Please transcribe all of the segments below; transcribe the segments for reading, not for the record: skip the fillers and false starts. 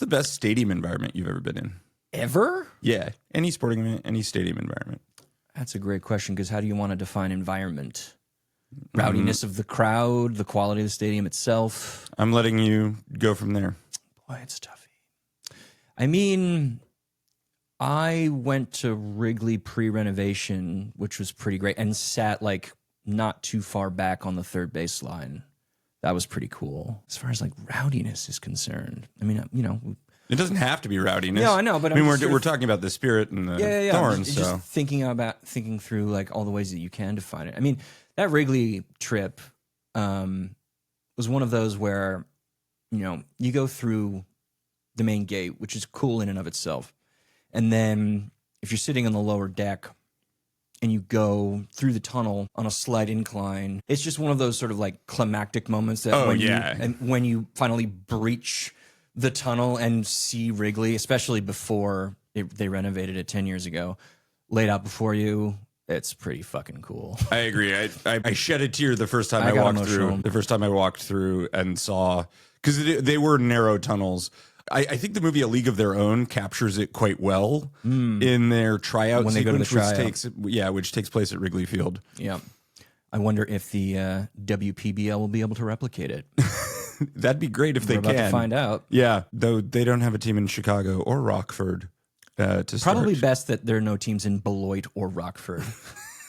the best stadium environment you've ever been in? Ever? Yeah, any sporting event, any stadium environment. That's a great question, because how do you want to define environment? Rowdiness of the crowd, the quality of the stadium itself. I'm letting you go from there. Boy, it's toughy. I mean, I went to Wrigley pre-renovation, which was pretty great, and sat like not too far back on the third baseline. That was pretty cool. As far as like rowdiness is concerned, I mean, you know, it doesn't have to be rowdiness. No, I know, but I mean, we're talking about the spirit and the Thorns. Just thinking through like all the ways that you can define it. I mean, that Wrigley trip was one of those where, you know, you go through the main gate, which is cool in and of itself, and then if you're sitting on the lower deck and you go through the tunnel on a slight incline, it's just one of those sort of like climactic moments that when you finally breach the tunnel and see Wrigley, especially before they renovated it 10 years ago, laid out before you, it's pretty fucking cool. I agree. I shed a tear the first time I walked through. The first time I walked through and saw, because they were narrow tunnels. I think the movie A League of Their Own captures it quite well in their tryout when they sequence, go to the tryout. which takes place at Wrigley Field. Yeah. I wonder if the WPBL will be able to replicate it. That'd be great if they can. We're about to find out. Yeah, though they don't have a team in Chicago or Rockford to start. Probably best that there are no teams in Beloit or Rockford.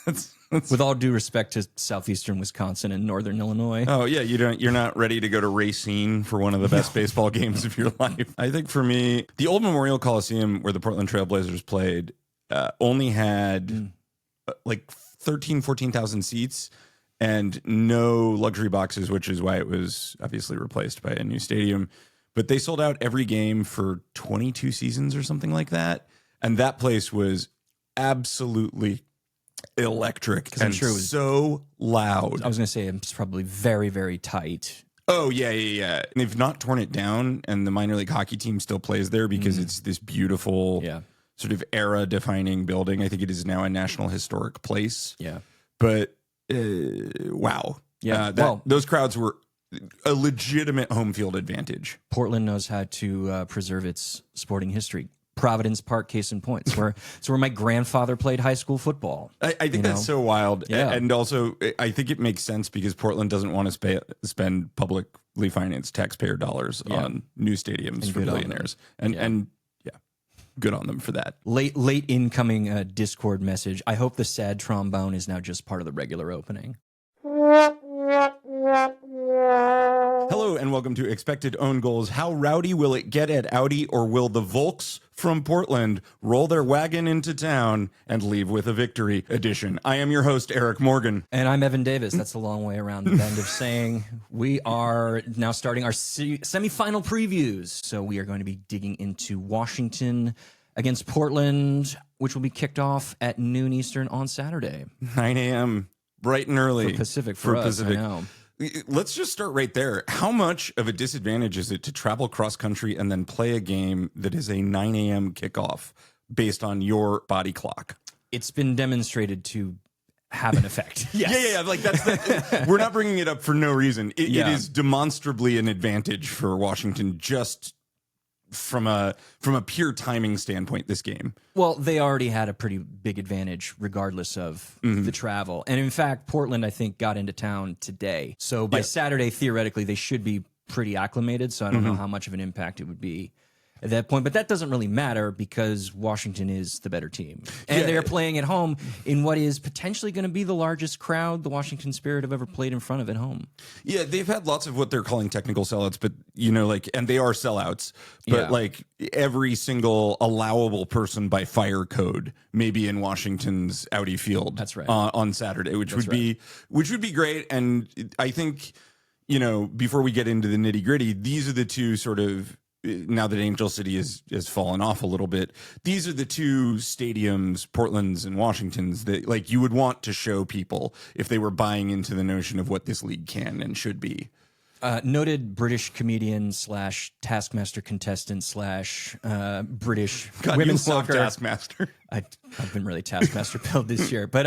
that's With all due respect to southeastern Wisconsin and northern Illinois. Oh yeah, you're not ready to go to Racine for one of the best baseball games of your life. I think for me, the old Memorial Coliseum where the Portland Trailblazers played only had like 14,000 seats and no luxury boxes, which is why it was obviously replaced by a new stadium. But they sold out every game for 22 seasons or something like that. And that place was absolutely electric and sure it was so loud. I was going to say it's probably very, very tight. Oh, yeah. And they've not torn it down, and the minor league hockey team still plays there because it's this beautiful sort of era-defining building. I think it is now a National Historic Place. Yeah. But, wow. Yeah. Those crowds were a legitimate home field advantage. Portland knows how to preserve its sporting history. Providence Park, case in point. It's where my grandfather played high school football. I think that's so wild. Yeah. And also, I think it makes sense because Portland doesn't want to spend publicly financed taxpayer dollars on new stadiums for billionaires. And good on them for that. Late incoming Discord message. I hope the sad trombone is now just part of the regular opening. Hello and welcome to Expected Own Goals. How rowdy will it get at Audi, or will the Volks from Portland roll their wagon into town and leave with a victory edition? I am your host, Eric Morgan. And I'm Evan Davis. That's a long way around the bend of saying we are now starting our semifinal previews. So we are going to be digging into Washington against Portland, which will be kicked off at noon Eastern on Saturday. 9 a.m., bright and early. For Pacific, for us, Pacific. I know. Let's just start right there. How much of a disadvantage is it to travel cross country and then play a game that is a 9 a.m. kickoff based on your body clock? It's been demonstrated to have an effect. Yes. Yeah. Like we're not bringing it up for no reason. It is demonstrably an advantage for Washington just from a pure timing standpoint, this game. Well, they already had a pretty big advantage regardless of the travel. And in fact, Portland, I think, got into town today. So by Saturday, theoretically, they should be pretty acclimated. So I don't know how much of an impact it would be at that point. But that doesn't really matter because Washington is the better team. And they're playing at home in what is potentially going to be the largest crowd the Washington Spirit have ever played in front of at home. Yeah, they've had lots of what they're calling technical sellouts, but, and they are sellouts. But, every single allowable person by fire code may be in Washington's Audi Field. That's right. On Saturday, which would be great. And I think, before we get into the nitty gritty, these are the two sort of, now that Angel City has fallen off a little bit, these are the two stadiums, Portland's and Washington's, that you would want to show people if they were buying into the notion of what this league can and should be. Noted British comedian / Taskmaster contestant / British women's soccer Taskmaster. I've been really Taskmaster pilled this year, but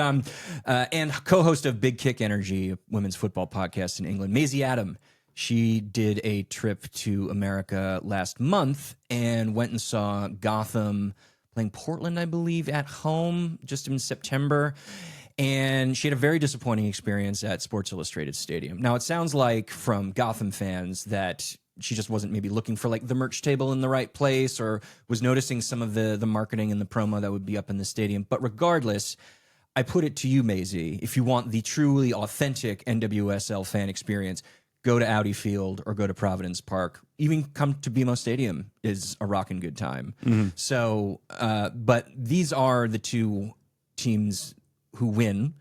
and co-host of Big Kick Energy, a women's football podcast in England, Maisie Adam, She did a trip to America last month and went and saw Gotham playing Portland, I believe, at home just in September. And she had a very disappointing experience at Sports Illustrated Stadium. Now, it sounds like from Gotham fans that she just wasn't maybe looking for like the merch table in the right place, or was noticing some of the marketing and the promo that would be up in the stadium. But regardless, I put it to you, Maisie, if you want the truly authentic NWSL fan experience, go to Audi Field or go to Providence Park. Even come to BMO Stadium is a rockin' good time. So, but these are the two teams who win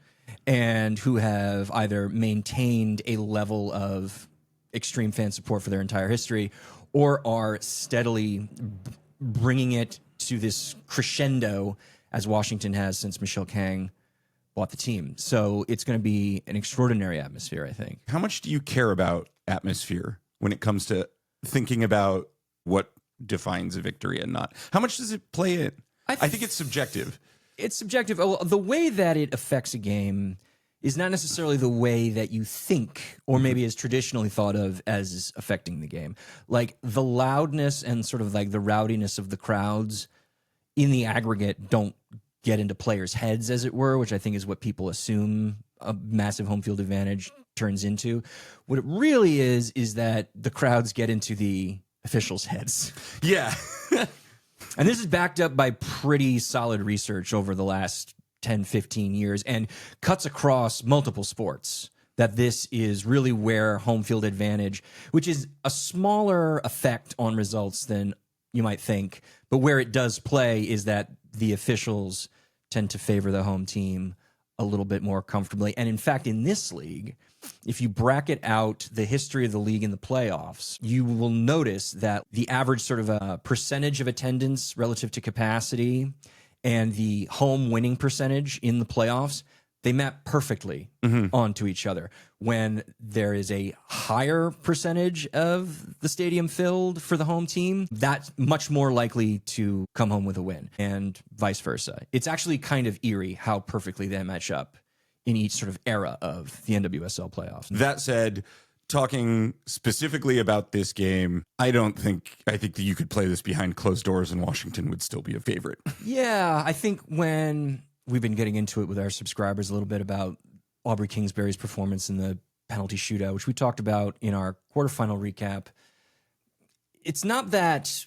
and who have either maintained a level of extreme fan support for their entire history, or are steadily bringing it to this crescendo as Washington has since Michelle Kang bought the team. So it's going to be an extraordinary atmosphere, I think. How much do you care about atmosphere when it comes to thinking about what defines a victory and not? How much does it play in? I think it's subjective. It's subjective. The way that it affects a game is not necessarily the way that you think, or maybe is traditionally thought of as affecting the game. Like the loudness and sort of like the rowdiness of the crowds in the aggregate don't get into players' heads, as it were, which I think is what people assume a massive home field advantage turns into. What it really is that the crowds get into the officials' heads. Yeah. And this is backed up by pretty solid research over the last 10, 15 years and cuts across multiple sports, that this is really where home field advantage, which is a smaller effect on results than you might think, but where it does play is that the officials tend to favor the home team a little bit more comfortably. And in fact, in this league, if you bracket out the history of the league in the playoffs, you will notice that the average sort of a percentage of attendance relative to capacity and the home winning percentage in the playoffs, they map perfectly onto each other. When there is a higher percentage of the stadium filled for the home team, that's much more likely to come home with a win, and vice versa. It's actually kind of eerie how perfectly they match up in each sort of era of the NWSL playoffs. That said, talking specifically about this game, I think that you could play this behind closed doors and Washington would still be a favorite. Yeah, I think when we've been getting into it with our subscribers a little bit about Aubrey Kingsbury's performance in the penalty shootout, which we talked about in our quarterfinal recap. It's not that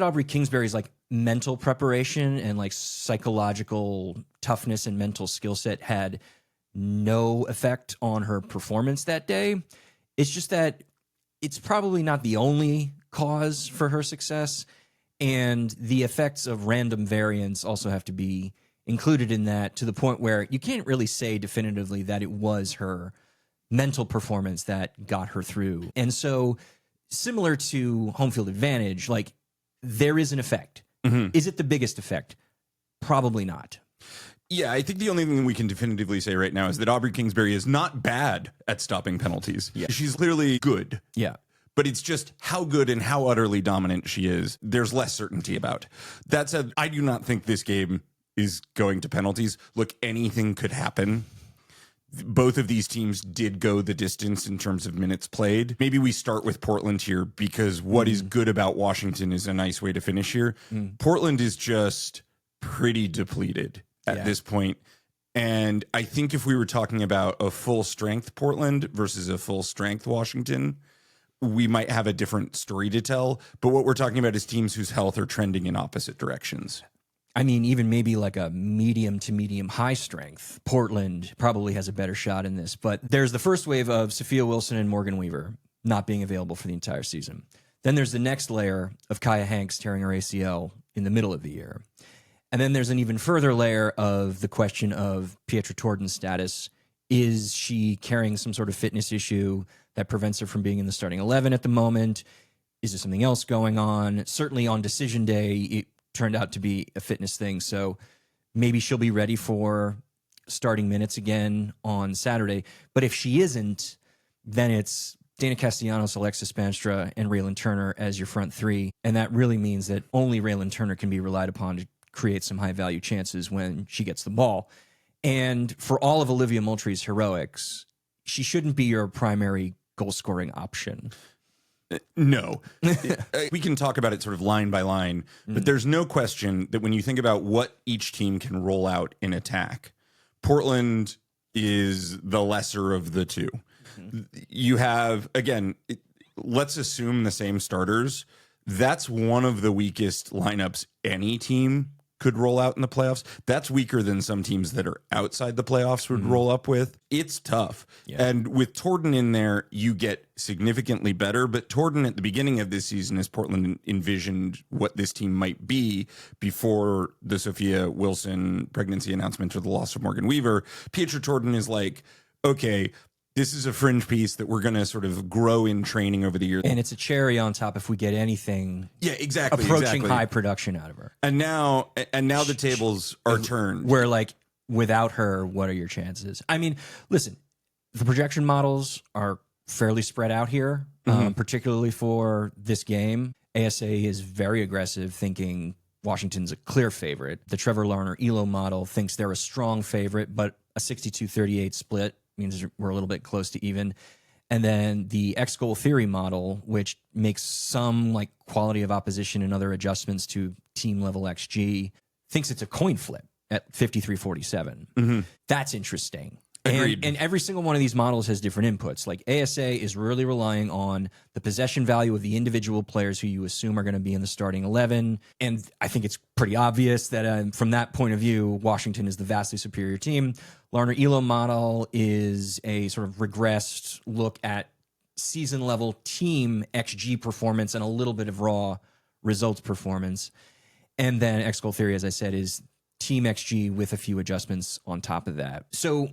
Aubrey Kingsbury's like mental preparation and like psychological toughness and mental skill set had no effect on her performance that day. It's just that it's probably not the only cause for her success. And the effects of random variance also have to be included in that, to the point where you can't really say definitively that it was her mental performance that got her through. And so, similar to home field advantage, like there is an effect. Is it the biggest effect? Probably not. Yeah, I think the only thing we can definitively say right now is that Aubrey Kingsbury is not bad at stopping penalties. Yeah. She's clearly good. Yeah. But it's just how good and how utterly dominant she is, there's less certainty about. That said, I do not think this game is going to penalties. Look, anything could happen. Both of these teams did go the distance in terms of minutes played. Maybe we start with Portland here, because what is good about Washington is a nice way to finish here. Portland is just pretty depleted at this point. And I think if we were talking about a full strength Portland versus a full strength Washington, we might have a different story to tell. But what we're talking about is teams whose health are trending in opposite directions. I mean, even maybe like a medium to medium high strength. Portland probably has a better shot in this. But there's the first wave of Sophia Wilson and Morgan Weaver not being available for the entire season. Then there's the next layer of Kaya Hanks tearing her ACL in the middle of the year. And then there's an even further layer of the question of Pietra Torden's status. Is she carrying some sort of fitness issue that prevents her from being in the starting 11 at the moment? Is there something else going on? Certainly on decision day, it turned out to be a fitness thing. So maybe she'll be ready for starting minutes again on Saturday. But if she isn't, then it's Dana Castellanos, Alexis Spanstra, and Raylan Turner as your front three. And that really means that only Raylan Turner can be relied upon to create some high-value chances when she gets the ball. And for all of Olivia Moultrie's heroics, she shouldn't be your primary goal scoring option. No. We can talk about it sort of line by line, but there's no question that when you think about what each team can roll out in attack, Portland is the lesser of the two. You have, again, let's assume the same starters. That's one of the weakest lineups any team could roll out in the playoffs. That's weaker than some teams that are outside the playoffs would roll up with. It's tough. Yeah. And with Torden in there, you get significantly better. But Torden at the beginning of this season, as Portland envisioned what this team might be before the Sophia Wilson pregnancy announcement or the loss of Morgan Weaver, Pietro Torden is like, okay, this is a fringe piece that we're going to sort of grow in training over the years. And it's a cherry on top if we get anything approaching high production out of her. And now the tables are turned. Where, like, without her, what are your chances? I mean, listen, the projection models are fairly spread out here, particularly for this game. ASA is very aggressive, thinking Washington's a clear favorite. The Trevor Larner ELO model thinks they're a strong favorite, but a 62-38 split means we're a little bit close to even. And then the X-goal theory model, which makes some like quality of opposition and other adjustments to team level XG, thinks it's a coin flip at 53-47. That's interesting. And every single one of these models has different inputs. Like ASA is really relying on the possession value of the individual players who you assume are going to be in the starting 11. And I think it's pretty obvious that from that point of view, Washington is the vastly superior team. Larner ELO model is a sort of regressed look at season level team XG performance and a little bit of raw results performance. And then X-goal theory, as I said, is team XG with a few adjustments on top of that. So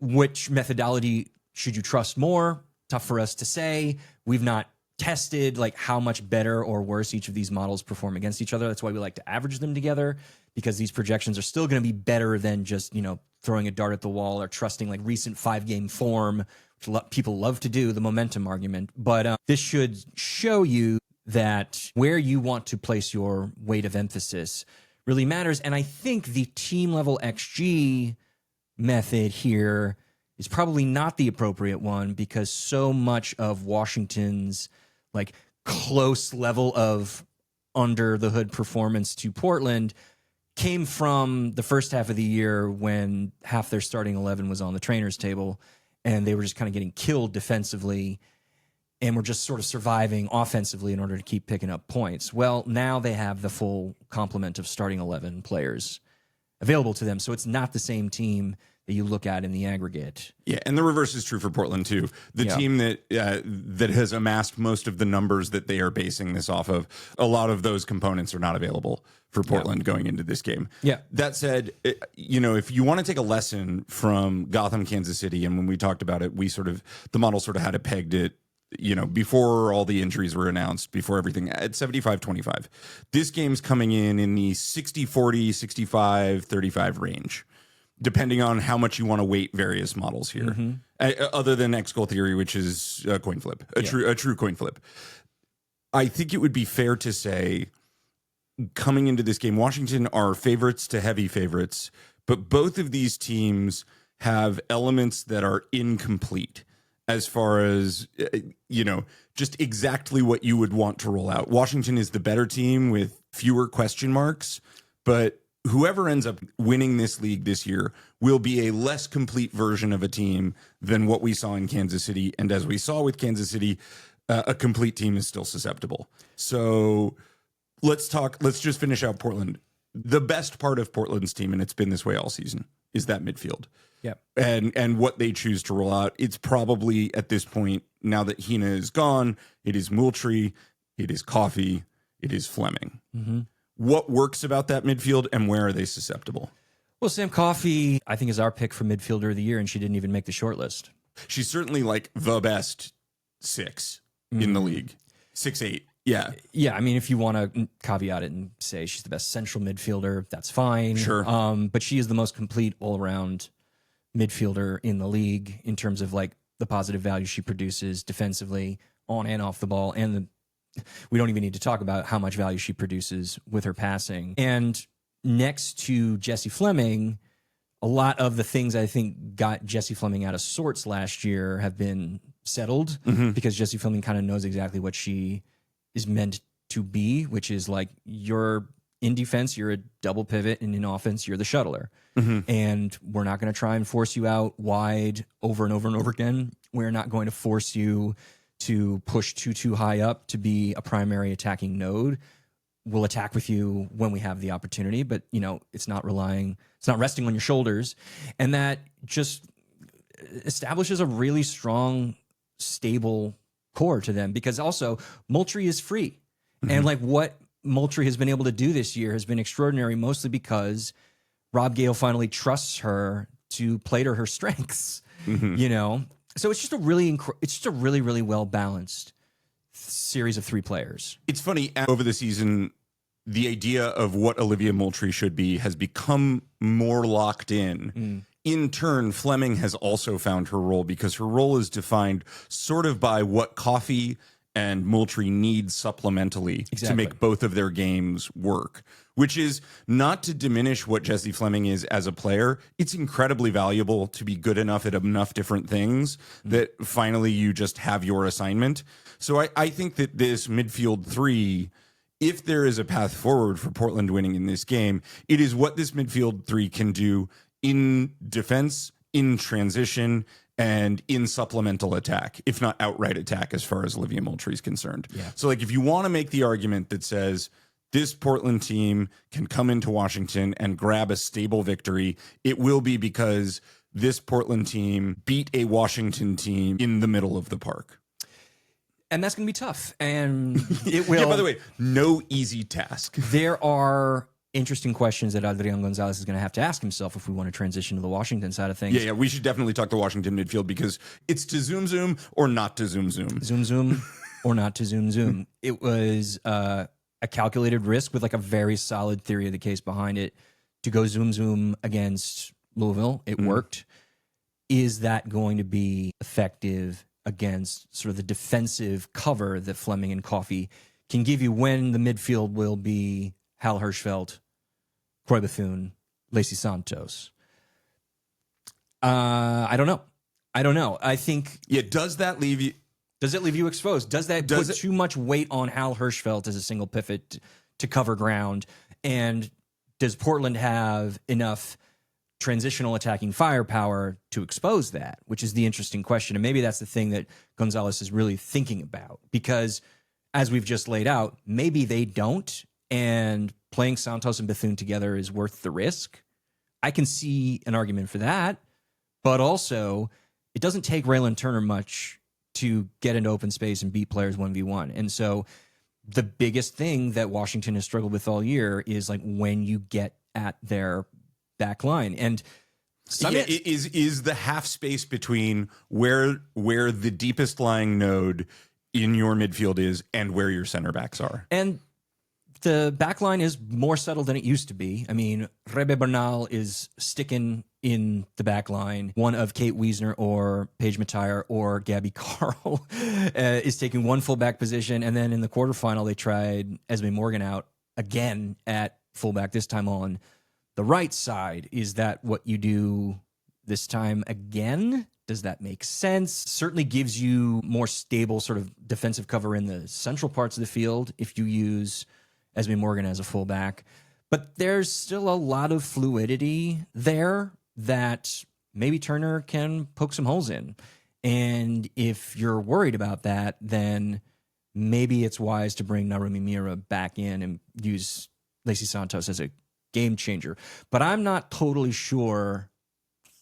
which methodology should you trust more? Tough for us to say. We've not tested like how much better or worse each of these models perform against each other. That's why we like to average them together, because these projections are still going to be better than just, throwing a dart at the wall or trusting like recent 5-game form, which people love to do, the momentum argument. But this should show you that where you want to place your weight of emphasis really matters. And I think the team level XG method here is probably not the appropriate one, because so much of Washington's like close level of under the hood performance to Portland came from the first half of the year when half their starting 11 was on the trainer's table and they were just kind of getting killed defensively and were just sort of surviving offensively in order to keep picking up points. Well, now they have the full complement of starting 11 players available to them, so it's not the same team that you look at in the aggregate. Yeah, and the reverse is true for Portland too. The team that has amassed most of the numbers that they are basing this off of, a lot of those components are not available for Portland going into this game. Yeah. That said, if you want to take a lesson from Gotham, Kansas City, and when we talked about it, the model sort of had it pegged at, before all the injuries were announced, before everything, at 75-25. This game's coming in the 60-40, 65-35 range, depending on how much you want to weight various models here, other than X-goal theory, which is a coin flip, a true coin flip. I think it would be fair to say, coming into this game, Washington are favorites to heavy favorites, but both of these teams have elements that are incomplete as far as, just exactly what you would want to roll out. Washington is the better team with fewer question marks, but whoever ends up winning this league this year will be a less complete version of a team than what we saw in Kansas City. And as we saw with Kansas City, a complete team is still susceptible. So let's just finish out Portland. The best part of Portland's team, and it's been this way all season, is that midfield. Yeah. And what they choose to roll out. It's probably at this point, now that Hina is gone, it is Moultrie, it is Coffey, it is Fleming. What works about that midfield, and where are they susceptible? Well, Sam Coffey, I think, is our pick for midfielder of the year, and she didn't even make the short list. She's certainly like the best 6 in the league. 6'8". Yeah. Yeah, I mean, if you want to caveat it and say she's the best central midfielder, that's fine. Sure. But she is the most complete all-around midfielder in the league in terms of like the positive value she produces defensively, on and off the ball, and we don't even need to talk about how much value she produces with her passing. And next to Jessie Fleming, a lot of the things I think got Jesse Fleming out of sorts last year have been settled because Jesse Fleming kind of knows exactly what she is meant to be, which is like you're in defense, you're a double pivot, and in offense, you're the shuttler. And we're not going to try and force you out wide over and over and over again. We're not going to force you to push too high up to be a primary attacking node. We'll attack with you when we have the opportunity, but it's not resting on your shoulders. And that just establishes a really strong, stable core to them, because also Moultrie is free. And like what Moultrie has been able to do this year has been extraordinary, mostly because Rob Gale finally trusts her to play to her strengths, So it's just a really, really well balanced series of 3 players. It's funny, over the season, the idea of what Olivia Moultrie should be has become more locked in. In turn, Fleming has also found her role, because her role is defined sort of by what Coffey and Moultrie need supplementally to make both of their games work, which is not to diminish what Jessie Fleming is as a player. It's incredibly valuable to be good enough at enough different things that finally you just have your assignment. So I think that this midfield 3, if there is a path forward for Portland winning in this game, it is what this midfield 3 can do in defense, in transition, and in supplemental attack, if not outright attack, as far as Olivia Moultrie is concerned. So like, if you want to make the argument that says this Portland team can come into Washington and grab a stable victory, it will be because this Portland team beat a Washington team in the middle of the park. And that's going to be tough. And it will. By the way, no easy task. There are interesting questions that Adrian González is going to have to ask himself if we want to transition to the Washington side of things. Yeah, we should definitely talk the Washington midfield, because it's to zoom or not to zoom. Zoom or not to zoom. It was a calculated risk with like a very solid theory of the case behind it to go zoom against Louisville. It worked. Is that going to be effective against sort of the defensive cover that Fleming and Coffey can give you when the midfield will be Hal Hirschfeld, Croy Bethune, Lacey Santos? I don't know. I think... Yeah, does that leave you... Does it leave you exposed? Does that put too much weight on Hal Hirschfeld as a single pivot to cover ground? And does Portland have enough transitional attacking firepower to expose that? Which is the interesting question. And maybe that's the thing that González is really thinking about. Because as we've just laid out, maybe they don't. And playing Santos and Bethune together is worth the risk. I can see an argument for that. But also, it doesn't take Raylan Turner much to get into open space and beat players 1v1. And so the biggest thing that Washington has struggled with all year is like when you get at their back line. And is the half space between where the deepest lying node in your midfield is and where your center backs are. And the back line is more settled than it used to be. I mean, Rebe Bernal is sticking in the back line. One of Kate Wiesner or Paige Matire or Gabby Carl is taking one fullback position. And then in the quarterfinal, they tried Esme Morgan out again at fullback, this time on the right side. Is that what you do this time again? Does that make sense? Certainly gives you more stable sort of defensive cover in the central parts of the field if you use Esme Morgan as a fullback. But there's still a lot of fluidity there that maybe Turner can poke some holes in. And if you're worried about that, then maybe it's wise to bring Narumi Mira back in and use Lacey Santos as a game changer. But I'm not totally sure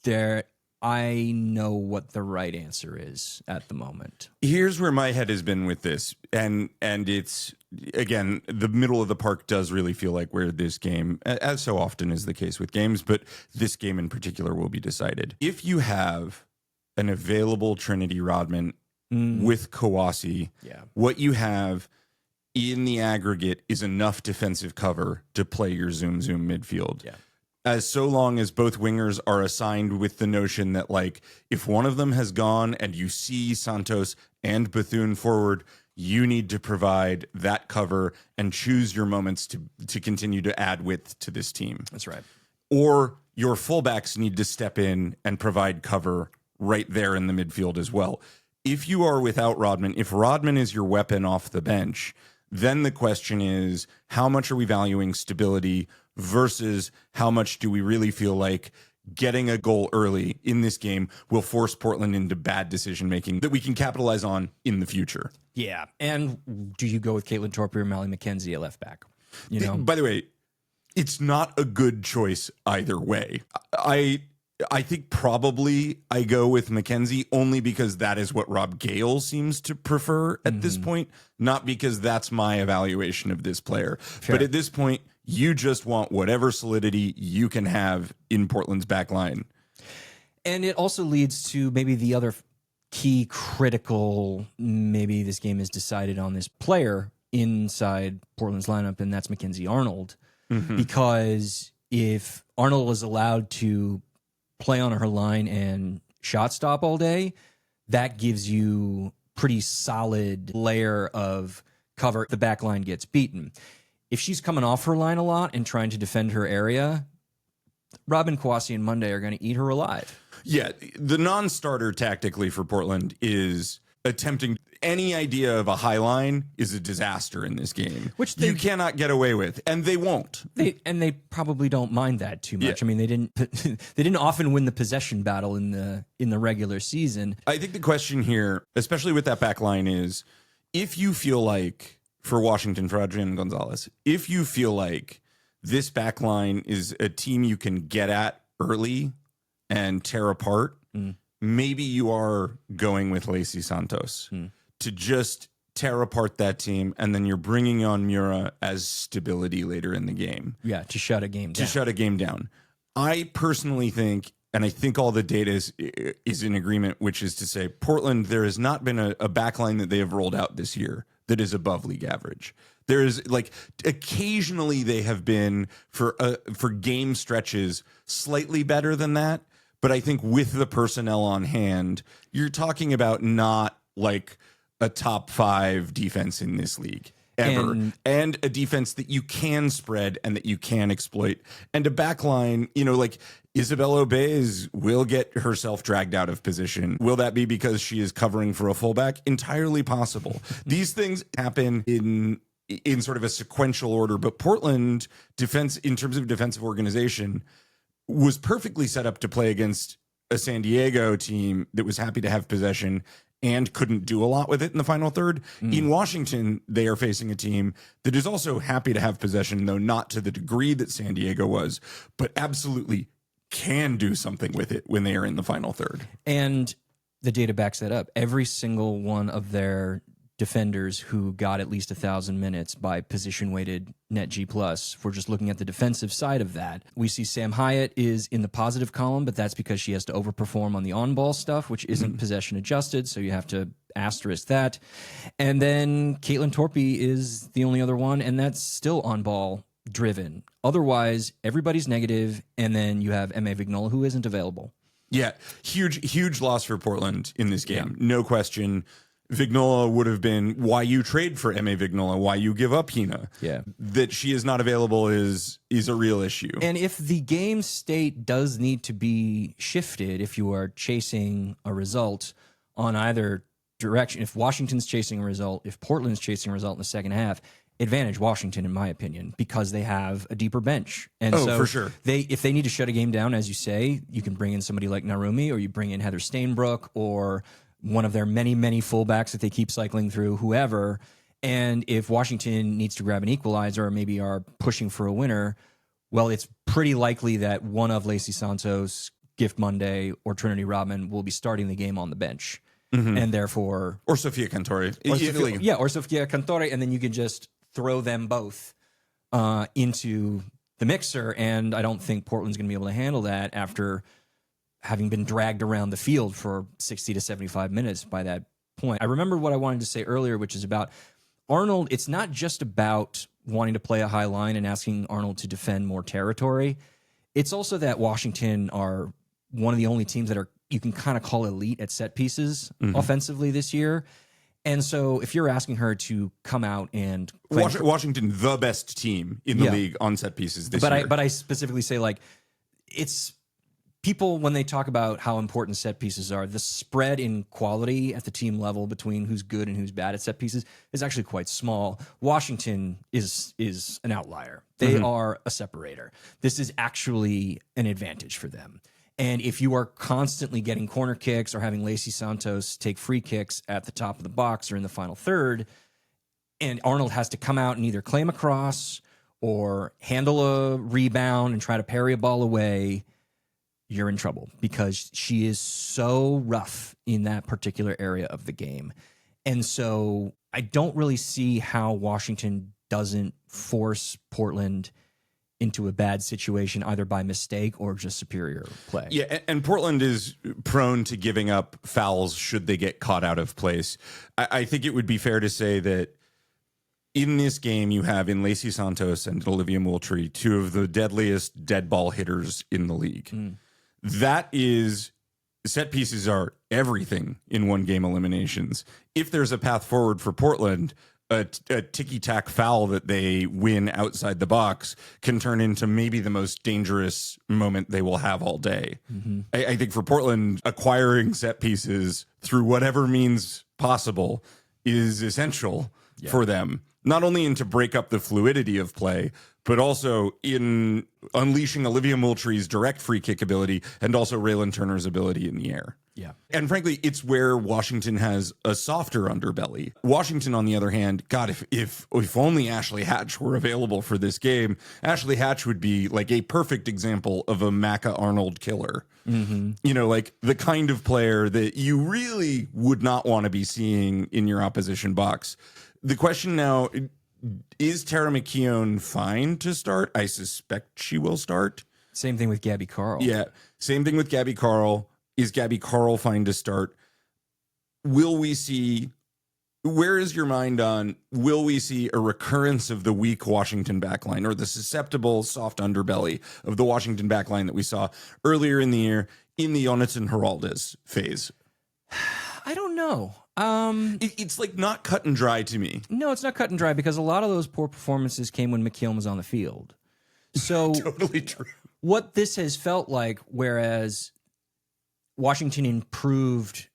that I know what the right answer is at the moment. Here's where my head has been with this. And it's, again, the middle of the park does really feel like where this game, as so often is the case with games, but this game in particular will be decided. If you have an available Trinity Rodman with Kawasi, what you have in the aggregate is enough defensive cover to play your zoom midfield. As so long as both wingers are assigned with the notion that, like, if one of them has gone and you see Santos and Bethune forward, you need to provide that cover and choose your moments to continue to add width to this team. That's right. or your fullbacks need to step in and provide cover right there in the midfield as well. If you are without Rodman, if Rodman is your weapon off the bench, then the question is, how much are we valuing stability versus how much do we really feel like getting a goal early in this game will force Portland into bad decision-making that we can capitalize on in the future? Yeah. And do you go with Caitlin Torpey or Mallory McKenzie at left back? You know, By the way, it's not a good choice either way. I think probably I go with McKenzie only because that is what Rob Gale seems to prefer at this point, not because that's my evaluation of this player. Fair. But at this point, you just want whatever solidity you can have in Portland's back line. And it also leads to maybe the other key critical, maybe this game is decided on this player inside Portland's lineup, and that's Mackenzie Arnold. Because if Arnold is allowed to play on her line and shot stop all day, that gives you pretty solid layer of cover. The back line gets beaten. If she's coming off her line a lot and trying to defend her area, Robin Kwasi and Monday are going to eat her alive. Yeah, the non-starter tactically for Portland is attempting any idea of a high line is a disaster in this game, which you cannot get away with, and they won't. They probably don't mind that too much. Yeah. I mean, they didn't often win the possession battle in the regular season. I think the question here, especially with that back line, is if you feel like for Washington, for Adrian González, if you feel like this back line is a team you can get at early and tear apart, maybe you are going with Lacey Santos to just tear apart that team, and then you're bringing on Mura as stability later in the game. Yeah, to shut a game down. I personally think, and I think all the data is in agreement, which is to say Portland, there has not been a backline that they have rolled out this year that is above league average. There is, like, occasionally they have been for game stretches slightly better than that. But I think with the personnel on hand, you're talking about not like a top 5 defense in this league ever, and a defense that you can spread and that you can exploit, and a back line, like Isabelle Obeys will get herself dragged out of position. Will that be because she is covering for a fullback? Entirely possible. These things happen in sort of a sequential order, but Portland defense, in terms of defensive organization, was perfectly set up to play against a San Diego team that was happy to have possession and couldn't do a lot with it in the final third. In Washington, they are facing a team that is also happy to have possession, though not to the degree that San Diego was, but absolutely can do something with it when they are in the final third. And the data backs that up. Every single one of their defenders who got at least 1,000 minutes by position-weighted net G+. We're just looking at the defensive side of that. We see Sam Hyatt is in the positive column, but that's because she has to overperform on the on-ball stuff, which isn't possession adjusted, so you have to asterisk that. And then Caitlin Torpey is the only other one, and that's still on-ball driven. Otherwise, everybody's negative, and then you have M.A. Vignola, who isn't available. Yeah, huge loss for Portland in this game. Yeah. No question. Vignola would have been why you trade for M.A. Vignola, why you give up Hina. Yeah. That she is not available is a real issue. And if the game state does need to be shifted, if you are chasing a result on either direction, if Washington's chasing a result, if Portland's chasing a result in the second half, advantage Washington, in my opinion, because they have a deeper bench. And so for sure. If they need to shut a game down, as you say, you can bring in somebody like Narumi, or you bring in Heather Stainbrook, or one of their many fullbacks that they keep cycling through, whoever. And if Washington needs to grab an equalizer or maybe are pushing for a winner, well, it's pretty likely that one of Lacey Santos, Gift Monday, or Trinity Rodman will be starting the game on the bench. And therefore... Or Sofia Cantore. Or Sofia Cantore, and then you can just throw them both into the mixer, and I don't think Portland's going to be able to handle that after having been dragged around the field for 60 to 75 minutes by that point. I remember what I wanted to say earlier, which is about Arnold. It's not just about wanting to play a high line and asking Arnold to defend more territory. It's also that Washington are one of the only teams that are, you can kind of call elite at set pieces offensively this year. And so if you're asking her to come out and... Washington, the best team in the league on set pieces this year. But I specifically say, like, it's people, when they talk about how important set pieces are, the spread in quality at the team level between who's good and who's bad at set pieces is actually quite small. Washington is an outlier. They are a separator. This is actually an advantage for them. And if you are constantly getting corner kicks or having Lacey Santos take free kicks at the top of the box or in the final third, and Arnold has to come out and either claim a cross or handle a rebound and try to parry a ball away, you're in trouble, because she is so rough in that particular area of the game. And so I don't really see how Washington doesn't force Portland into a bad situation, either by mistake or just superior play. Yeah, and Portland is prone to giving up fouls should they get caught out of place. I think it would be fair to say that in this game, you have in Lacey Santos and Olivia Moultrie, two of the deadliest dead ball hitters in the league. That is, set pieces are everything in one game eliminations. If there's a path forward for Portland, a ticky-tack foul that they win outside the box can turn into maybe the most dangerous moment they will have all day. I think for Portland, acquiring set pieces through whatever means possible is essential for them, not only in to break up the fluidity of play, but also in unleashing Olivia Moultrie's direct free kick ability and also Raylan Turner's ability in the air. Yeah. And frankly, it's where Washington has a softer underbelly. Washington, on the other hand, God, if only Ashley Hatch were available for this game, Ashley Hatch would be like a perfect example of a Macca Arnold killer. You know, like the kind of player that you really would not want to be seeing in your opposition box. The question now, is Tara McKeown fine to start? I suspect she will start. Same thing with Gabby Carl. Yeah, same thing with Gabby Carl. Is Gabby Carl fine to start? Will we see, where is your mind on, will we see a recurrence of the weak Washington backline or the susceptible soft underbelly of the Washington backline that we saw earlier in the year in the Jonathan Heraldez phase? I don't know. It's like not cut and dry to me. No, it's not cut and dry, because a lot of those poor performances came when McKeown was on the field. So Totally true. what this has felt like, whereas Washington improved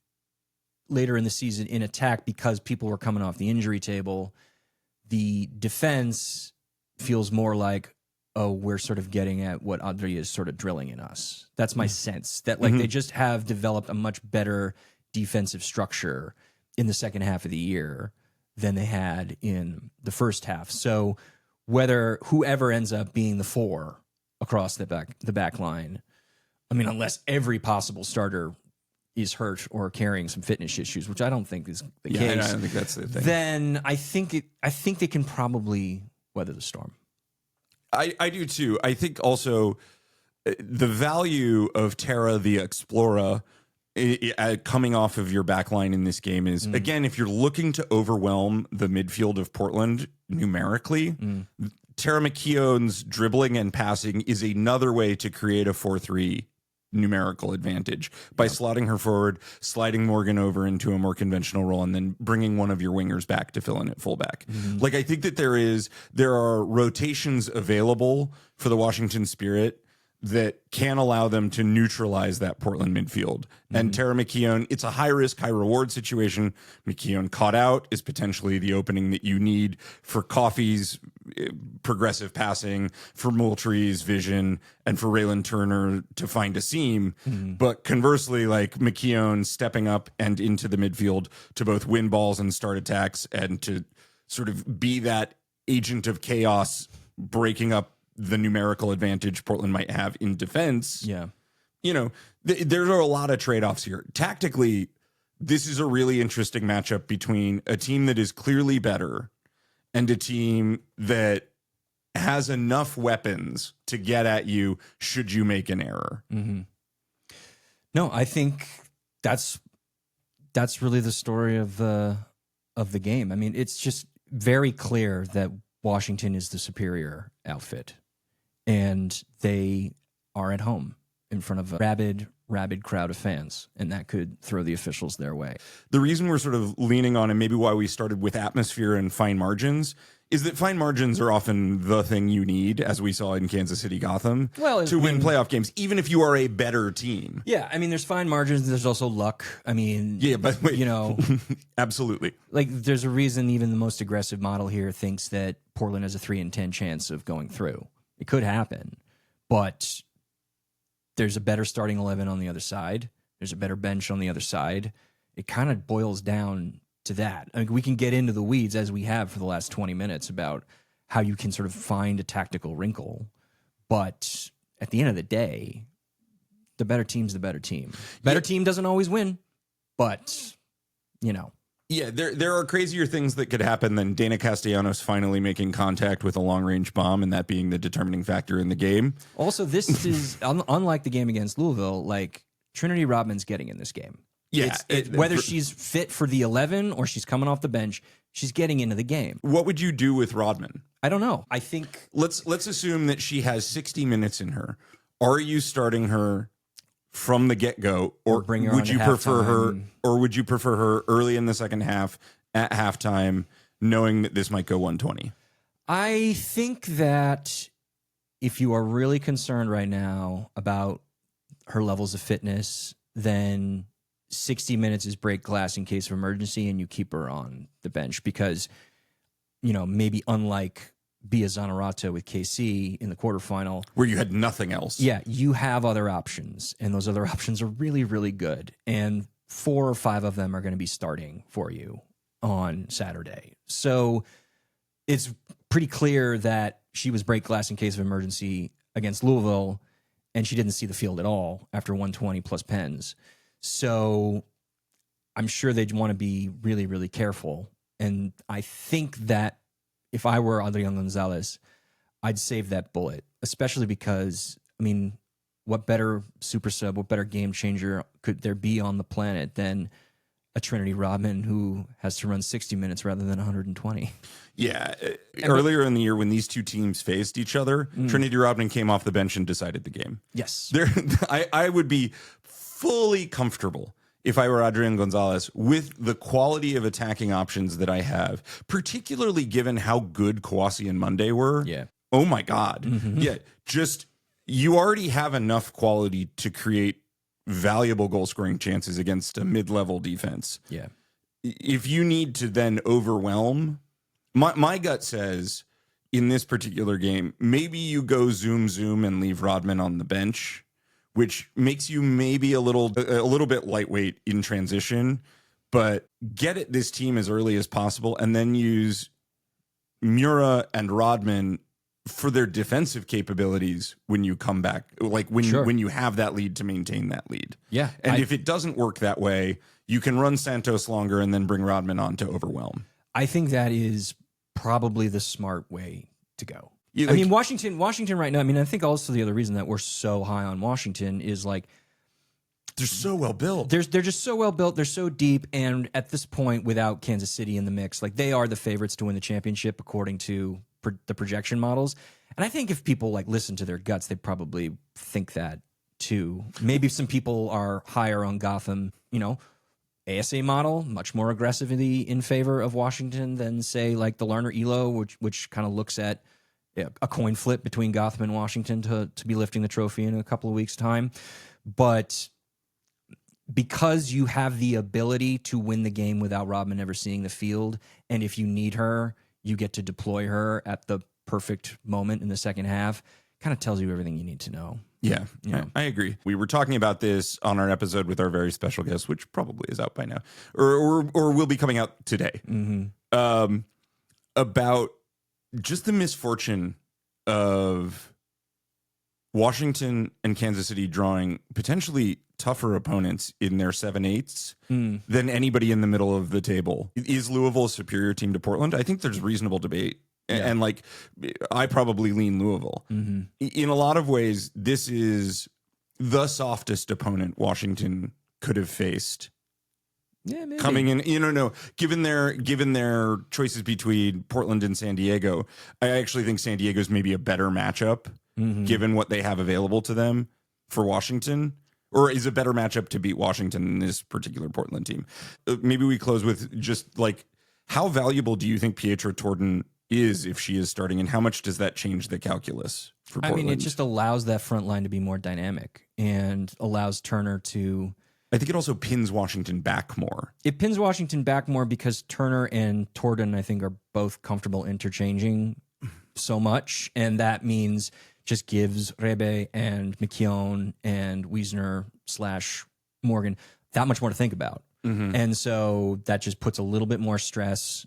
later in the season in attack because people were coming off the injury table, the defense feels more like, oh, we're sort of getting at what Adria is sort of drilling in us. That's my sense, that like they just have developed a much better defensive structure in the second half of the year than they had in the first half. So whether whoever ends up being the four across the back line, I mean, unless every possible starter is hurt or carrying some fitness issues, which I don't think is the case. I don't think that's the thing. Then I think they can probably weather the storm. I do too. I think also the value of Tara the Explorer coming off of your back line in this game is, again, if you're looking to overwhelm the midfield of Portland numerically, Tara McKeown's dribbling and passing is another way to create a 4-3 numerical advantage by slotting her forward, sliding Morgan over into a more conventional role, and then bringing one of your wingers back to fill in at fullback. Like, I think that there are rotations available for the Washington Spirit that can allow them to neutralize that Portland midfield. And Tara McKeown, it's a high risk, high reward situation. McKeown caught out is potentially the opening that you need for Coffey's progressive passing, for Moultrie's vision, and for Raylan Turner to find a seam. But conversely, like McKeown stepping up and into the midfield to both win balls and start attacks and to sort of be that agent of chaos, breaking up the numerical advantage Portland might have in defense. Yeah. You know, there are a lot of trade-offs here. Tactically, this is a really interesting matchup between a team that is clearly better and a team that has enough weapons to get at you should you make an error. No, I think that's really the story of the game. I mean, it's just very clear that Washington is the superior outfit, and they are at home in front of a rabid crowd of fans, and that could throw the officials their way. The reason we're sort of leaning on, and maybe why we started with atmosphere and fine margins, is that fine margins are often the thing you need, as we saw in Kansas City Gotham, to win playoff games, even if you are a better team. Yeah, I mean, there's fine margins. There's also luck. I mean, yeah, but wait, you know, absolutely. Like, there's a reason even the most aggressive model here thinks that Portland has a 3 in 10 chance of going through. It could happen, but there's a better starting 11 on the other side. There's a better bench on the other side. It kind of boils down to that. I mean, we can get into the weeds as we have for the last 20 minutes about how you can sort of find a tactical wrinkle. But at the end of the day, the better team's the better team. Better team doesn't always win, but, you know. Yeah, there are crazier things that could happen than Dana Castellanos finally making contact with a long-range bomb and that being the determining factor in the game. Also, this is, unlike the game against Louisville, like, Trinity Rodman's getting in this game. Yeah. Whether she's fit for the 11 or she's coming off the bench, she's getting into the game. What would you do with Rodman? I don't know. I think... Let's assume that she has 60 minutes in her. Are you starting her from the get-go, or bring her would you prefer her, or would you prefer her early in the second half at halftime, knowing that this might go 120? I think that if you are really concerned right now about her levels of fitness, then 60 minutes is break glass in case of emergency, and you keep her on the bench because, you know, maybe unlike Bia Zanerato with KC in the quarterfinal, where you had nothing else. Yeah, you have other options, and those other options are really, really good. And 4 or 5 of them are going to be starting for you on Saturday. So it's pretty clear that she was break glass in case of emergency against Louisville, and she didn't see the field at all after 120 plus pens. So I'm sure they'd want to be really, really careful. And I think that if I were Adrian González, I'd save that bullet, especially because, I mean, what better super sub, what better game changer could there be on the planet than a Trinity Rodman who has to run 60 minutes rather than 120? Yeah. Earlier in the year when these two teams faced each other, Trinity Rodman came off the bench and decided the game. Yes. I would be fully comfortable if I were Adrian González with the quality of attacking options that I have, particularly given how good Kouassi and Monday were. Yeah. Oh my God. Mm-hmm. Yeah. Just, you already have enough quality to create valuable goal scoring chances against a mid-level defense. Yeah. If you need to then overwhelm, my gut says in this particular game, maybe you go zoom and leave Rodman on the bench, which makes you maybe a little bit lightweight in transition, but get at this team as early as possible and then use Mura and Rodman for their defensive capabilities when you come back, like when you have that lead to maintain that lead. Yeah. And if it doesn't work that way, you can run Santos longer and then bring Rodman on to overwhelm. I think that is probably the smart way to go. Yeah, I mean, Washington right now, I mean, I think also the other reason that we're so high on Washington is like, they're so well built. They're just so well built. They're so deep. And at this point, without Kansas City in the mix, like, they are the favorites to win the championship according to the projection models. And I think if people like listen to their guts, they probably think that too. Maybe some people are higher on Gotham, you know, ASA model, much more aggressively in favor of Washington than, say, like the Lerner Elo, which kind of looks at a coin flip between Gotham and Washington to be lifting the trophy in a couple of weeks' time. But because you have the ability to win the game without Rodman ever seeing the field, and if you need her, you get to deploy her at the perfect moment in the second half, kind of tells you everything you need to know. Yeah, You know? I agree. We were talking about this on our episode with our very special guest, which probably is out by now, or will be coming out today, about just the misfortune of Washington and Kansas City drawing potentially tougher opponents in their 7/8s than anybody in the middle of the table. Is Louisville a superior team to Portland? I think there's reasonable debate. Yeah. And like, I probably lean Louisville. In a lot of ways, this is the softest opponent Washington could have faced. Yeah, maybe. Coming in, given their choices between Portland and San Diego, I actually think San Diego's maybe a better matchup given what they have available to them for Washington, or is a better matchup to beat Washington in this particular Portland team. Maybe we close with just like, how valuable do you think Pietro Torden is if she is starting, and how much does that change the calculus for Portland? I mean, it just allows that front line to be more dynamic and allows Turner to. I think it also pins Washington back more. It pins Washington back more because Turner and Torden, I think, are both comfortable interchanging so much, and that means just gives Rebe and McKeown and Wiesner / Morgan that much more to think about. And so that just puts a little bit more stress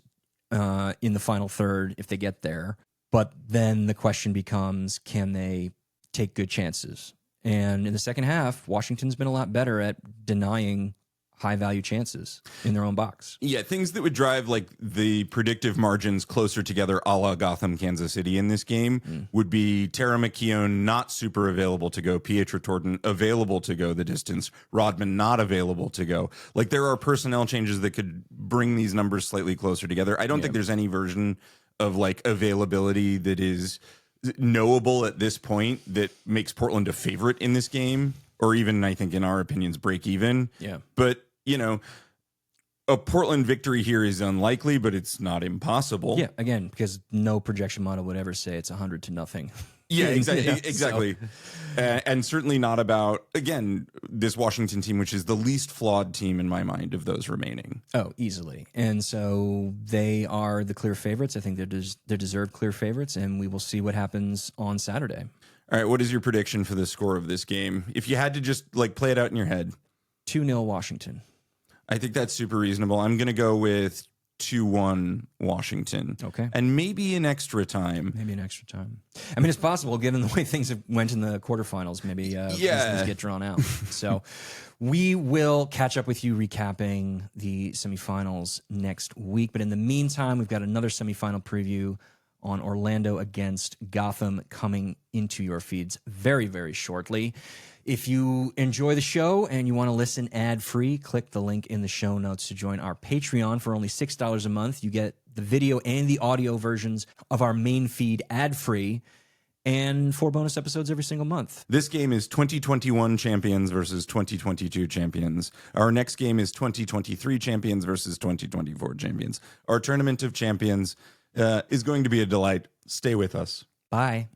in the final third if they get there. But then the question becomes, can they take good chances? And in the second half, Washington's been a lot better at denying high-value chances in their own box. Yeah, things that would drive like the predictive margins closer together a la Gotham, Kansas City in this game would be Tara McKeown not super available to go, Pietra Torden available to go the distance, Rodman not available to go. Like there are personnel changes that could bring these numbers slightly closer together. I don't think there's any version of like availability that is knowable at this point that makes Portland a favorite in this game, or even I think in our opinions break even. Yeah. But you know, a Portland victory here is unlikely, but it's not impossible. Yeah, again, because no projection model would ever say it's 100-0. Yeah, exactly. Yeah, Exactly. And certainly not about, again, this Washington team, which is the least flawed team in my mind of those remaining. Oh, easily. And so they are the clear favorites. I think they're deserved clear favorites, and we will see what happens on Saturday. All right, what is your prediction for the score of this game? If you had to just like play it out in your head. 2-0 Washington. I think that's super reasonable. I'm going to go with 2-1 Washington. Okay. And maybe an extra time. Maybe an extra time. I mean, it's possible given the way things went in the quarterfinals. Maybe things get drawn out. So we will catch up with you recapping the semifinals next week. But in the meantime, we've got another semifinal preview on Orlando against Gotham coming into your feeds very, very shortly. If you enjoy the show and you want to listen ad-free, click the link in the show notes to join our Patreon for only $6 a month. You get the video and the audio versions of our main feed ad-free and 4 bonus episodes every single month. This game is 2021 champions versus 2022 champions. Our next game is 2023 champions versus 2024 champions. Our tournament of champions is going to be a delight. Stay with us. Bye.